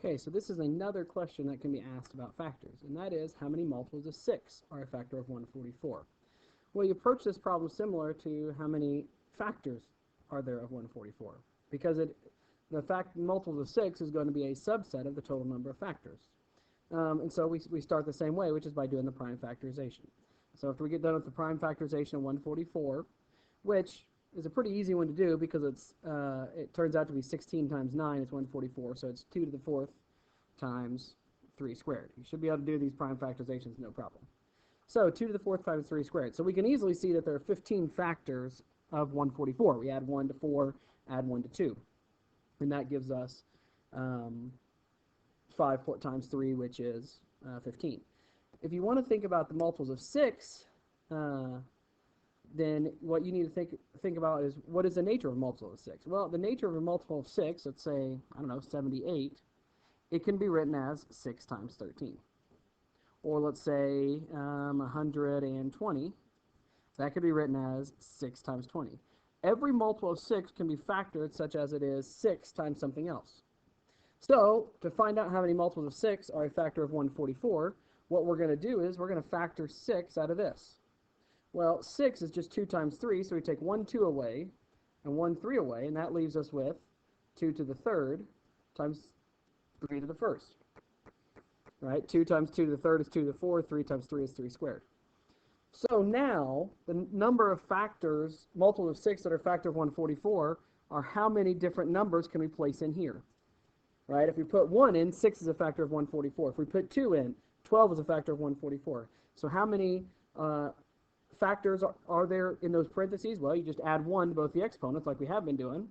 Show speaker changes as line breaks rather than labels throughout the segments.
Okay, so this is another question that can be asked about factors, and that is how many multiples of 6 are a factor of 144? Well, you approach this problem similar to how many factors are there of 144, because the multiples of 6 is going to be a subset of the total number of factors. And so we start the same way, which is by doing the prime factorization. So after we get done with the prime factorization of 144, which is a pretty easy one to do because it turns out to be 16 times 9 is 144, so it's 2 to the 4th times 3 squared. You should be able to do these prime factorizations no problem. So 2 to the 4th times 3 squared. So we can easily see that there are 15 factors of 144. We add 1 to 4, add 1 to 2. And that gives us 5 times 3, which is 15. If you want to think about the multiples of 6, then what you need to think about is, what is the nature of a multiple of 6? Well, the nature of a multiple of 6, let's say, I don't know, 78, it can be written as 6 times 13. Or let's say 120, that could be written as 6 times 20. Every multiple of 6 can be factored such as it is 6 times something else. So, to find out how many multiples of 6 are a factor of 144, what we're going to do is we're going to factor 6 out of this. Well, 6 is just 2 times 3, so we take 1 2 away and 1 3 away, and that leaves us with 2 to the 3rd times 3 to the 1st. Right? 2 times 2 to the 3rd is 2 to the 4th, 3 times 3 is 3 squared. So now, the number of factors, multiples of 6 that are a factor of 144, are how many different numbers can we place in here? Right? If we put 1 in, 6 is a factor of 144. If we put 2 in, 12 is a factor of 144. So how many factors are there in those parentheses? Well, you just add 1 to both the exponents like we have been doing,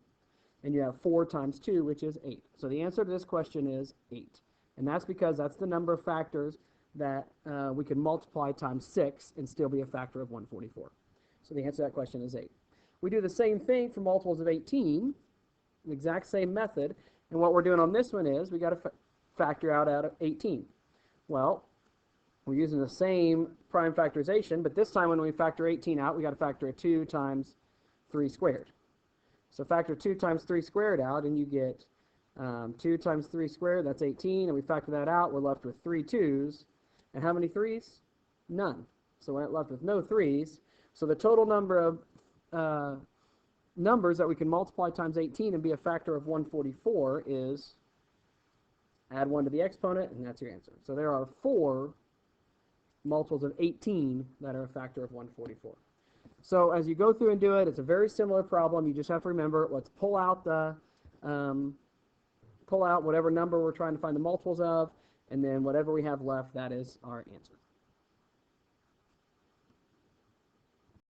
and you have 4 times 2, which is 8. So the answer to this question is 8. And that's because that's the number of factors that we can multiply times 6 and still be a factor of 144. So the answer to that question is 8. We do the same thing for multiples of 18, the exact same method, and what we're doing on this one is we got to factor out of 18. Well, we're using the same prime factorization, but this time when we factor 18 out, we got to factor a 2 times 3 squared. So factor 2 times 3 squared out, and you get 2 times 3 squared, that's 18, and we factor that out, we're left with 3 2's. And how many 3's? None. So we're left with no 3's. So the total number of numbers that we can multiply times 18 and be a factor of 144 is, add 1 to the exponent, and that's your answer. So there are 4 multiples of 18 that are a factor of 144. So as you go through and do it, it's a very similar problem. You just have to remember, let's pull out whatever number we're trying to find the multiples of, and then whatever we have left, that is our answer.